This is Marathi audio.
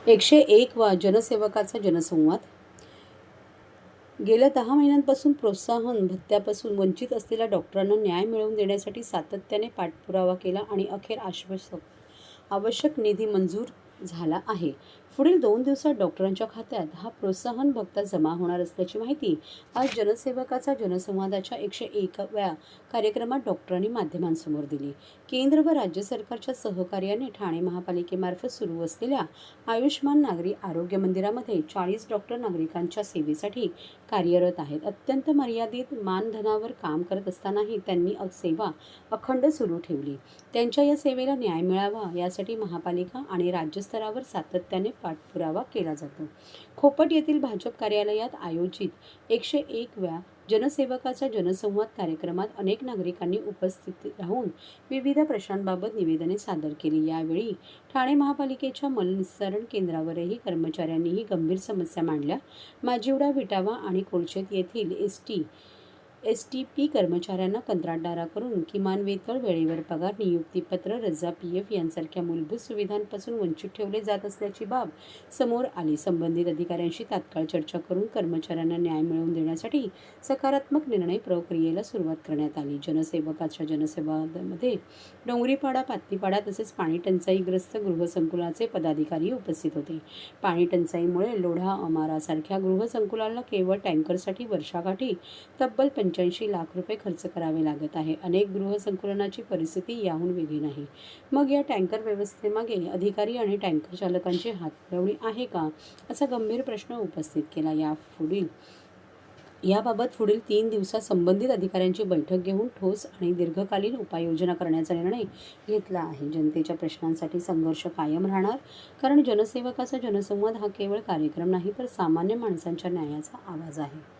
101 वा जनसेवकाचा जनसंवाद. गेल्या 10 महिन्यांपासून प्रोत्साहन भत्त्यापासून वंचित असलेल्या डॉक्टरांना न्याय मिळवून देण्यासाठी सातत्याने पाठपुरावा केला आणि अखेर आवश्यक निधी मंजूर झाला आहे. पुढील 2 दिवसात डॉक्टरांच्या खात्यात हा प्रोत्साहन भत्ता जमा होणार असल्याची माहिती आज जनसेवकाचा जनसंवादाच्या 101व्या कार्यक्रमात डॉक्टरांनी माध्यमांसमोर दिली. केंद्र व राज्य सरकारच्या सहकार्याने ठाणे महापालिकेमार्फत सुरू असलेल्या आयुष्मान नागरी आरोग्य मंदिरामध्ये 40 डॉक्टर नागरिकांच्या सेवेसाठी कार्यरत आहेत. अत्यंत मर्यादित मानधनावर काम करत असतानाही त्यांनी सेवा अखंड सुरू ठेवली. त्यांच्या या सेवेला न्याय मिळावा यासाठी महापालिका आणि राज्यस्तरावर सातत्याने पाठपुरावा केला जातो. खोपट येथील भाजप कार्यालयात आयोजित 101व्या जनसेवकाचा जनसंवाद कार्यक्रमात अनेक नागरिकांनी उपस्थित राहून विविध प्रश्नांबाबत निवेदने सादर केली. यावेळी ठाणे महापालिकेच्या मलनिस्सारण केंद्रावरही कर्मचाऱ्यांनीही गंभीर समस्या मांडल्या. माजिवडा, विटावा आणि कोलशेत येथील एस.टी.पी. कर्मचाऱ्यांना कंत्राटदाराकडून किमान वेतन, वेळेवर पगार, नियुक्तीपत्र, रजा, पीएफ यांसारख्या मूलभूत सुविधांपासून वंचित ठेवले जात असल्याची बाब समोर आली. संबंधित अधिकाऱ्यांशी तात्काळ चर्चा करून कर्मचाऱ्यांना न्याय मिळवून देण्यासाठी सकारात्मक निर्णय प्रक्रियेला सुरुवात करण्यात आली. जनसेवकाच्या जनसंवादामध्ये डोंगरीपाडा, पात्तीपाडा तसेच पाणी टंचाईग्रस्त गृहसंकुलाचे पदाधिकारी उपस्थित होते. पाणी टंचाईमुळे लोढा अमारासारख्या गृहसंकुलाला केवळ टँकरसाठी वर्षाकाठी तब्बल 85 लाख रुपये खर्च करावे लागत आहे. अनेक गृहसंकुलांची परिस्थिती याहून वेगळी नाही. मग या टँकर व्यवस्थेमागे अधिकारी आणि टँकर चालकांची हातमिळवणी आहे का, असा गंभीर प्रश्न उपस्थित केला. याबाबत पुढील 3 दिवसात संबंधित अधिकाऱ्यांची बैठक घेऊन ठोस आणि दीर्घकालीन उपाययोजना करण्याचा निर्णय घेतला आहे. जनतेच्या प्रश्नांसाठी संघर्ष कायम राहणार, कारण जनसेवकाचा जनसंवाद हा केवळ कार्यक्रम नाही, तर सामान्य माणसांच्या न्यायाचा आवाज आहे.